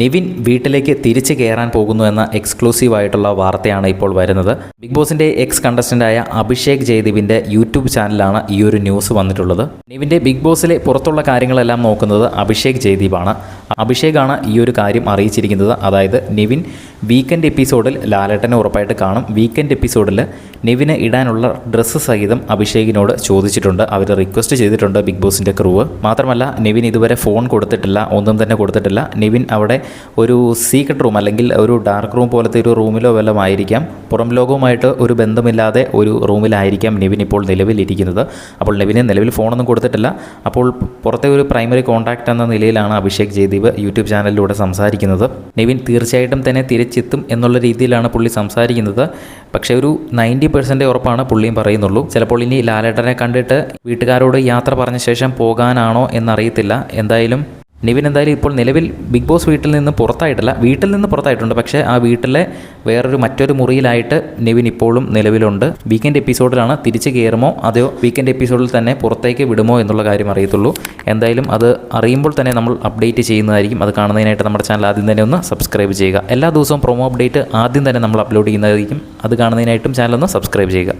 നിവിൻ വീട്ടിലേക്ക് തിരിച്ചു കയറാൻ പോകുന്നു എന്ന എക്സ്ക്ലൂസീവ് ആയിട്ടുള്ള വാർത്തയാണ് ഇപ്പോൾ വരുന്നത്. ബിഗ് ബോസിൻ്റെ എക്സ് കണ്ടസ്റ്റൻ്റായ അഭിഷേക് ജയദീപിൻ്റെ യൂട്യൂബ് ചാനലാണ് ഈ ഒരു ന്യൂസ് വന്നിട്ടുള്ളത്. നിവിൻ്റെ ബിഗ് ബോസിലെ പുറത്തുള്ള കാര്യങ്ങളെല്ലാം നോക്കുന്നത് അഭിഷേക് ജയദീപാണ്. അഭിഷേകാണ് ഈ ഒരു കാര്യം അറിയിച്ചിരിക്കുന്നത്. അതായത് നിവിൻ വീക്കെൻഡ് എപ്പിസോഡിൽ ലാലേട്ടനെ ഉറപ്പായിട്ട് കാണും. വീക്കെൻഡ് എപ്പിസോഡിൽ നിവിന് ഇടാനുള്ള ഡ്രസ്സ് സഹിതം അഭിഷേകിനോട് ചോദിച്ചിട്ടുണ്ട്. അവർ റിക്വസ്റ്റ് ചെയ്തിട്ടുണ്ട് ബിഗ് ബോസിൻ്റെ ക്രൂവ്. മാത്രമല്ല നിവിൻ ഇതുവരെ ഫോൺ കൊടുത്തിട്ടില്ല, ഒന്നും തന്നെ കൊടുത്തിട്ടില്ല. നിവിൻ അവിടെ ഒരു സീക്രട്ട് റൂം അല്ലെങ്കിൽ ഒരു ഡാർക്ക് റൂം പോലത്തെ ഒരു റൂമിലോ വല്ലതും ആയിരിക്കാം. പുറം ലോകവുമായിട്ട് ഒരു ബന്ധമില്ലാതെ ഒരു റൂമിലായിരിക്കാം നിവിൻ ഇപ്പോൾ നിലവിലിരിക്കുന്നത്. അപ്പോൾ നിവിന് നിലവിൽ ഫോണൊന്നും കൊടുത്തിട്ടില്ല. അപ്പോൾ പുറത്തെ ഒരു പ്രൈമറി കോൺടാക്റ്റ് എന്ന നിലയിലാണ് അഭിഷേക് ജയദീപ് യൂട്യൂബ് ചാനലിലൂടെ സംസാരിക്കുന്നത്. നിവിൻ തീർച്ചയായിട്ടും തന്നെ തിരിച്ചെത്തും എന്നുള്ള രീതിയിലാണ് പുള്ളി സംസാരിക്കുന്നത്. പക്ഷേ ഒരു 90% ഉറപ്പാണ് പുള്ളിയും പറയുന്നുള്ളൂ. ചിലപ്പോൾ ഇനി ലാലേട്ടനെ കണ്ടിട്ട് വീട്ടുകാരോട് യാത്ര പറഞ്ഞ ശേഷം പോകാനാണോ എന്നറിയത്തില്ല. എന്തായാലും നിവിൻ ഇപ്പോൾ നിലവിൽ ബിഗ് ബോസ് വീട്ടിൽ നിന്ന് പുറത്തായിട്ടില്ല, വീട്ടിൽ നിന്ന് പുറത്തായിട്ടുണ്ട്. പക്ഷേ ആ വീട്ടിലെ മറ്റൊരു മുറിയിലായിട്ട് നിവിൻ ഇപ്പോഴും നിലവിലുണ്ട്. വീക്കെൻഡ് എപ്പിസോഡിലാണ് തിരിച്ച് കയറുമോ അതോ വീക്കെൻഡ് എപ്പിസോഡിൽ തന്നെ പുറത്തേക്ക് വിടുമോ എന്നുള്ള കാര്യം അറിയത്തുള്ളൂ. എന്തായാലും അത് അറിയുമ്പോൾ തന്നെ നമ്മൾ അപ്ഡേറ്റ് ചെയ്യുന്നതായിരിക്കും. അത് കാണുന്നതിനായിട്ട് നമ്മുടെ ചാനൽ ആദ്യം തന്നെ ഒന്ന് സബ്സ്ക്രൈബ് ചെയ്യുക. എല്ലാ ദിവസവും പ്രൊമോ അപ്ഡേറ്റ് ആദ്യം തന്നെ നമ്മൾ അപ്ലോഡ് ചെയ്യുന്നതായിരിക്കും. അത് കാണുന്നതിനായിട്ടും ചാനൽ ഒന്ന് സബ്സ്ക്രൈബ് ചെയ്യുക.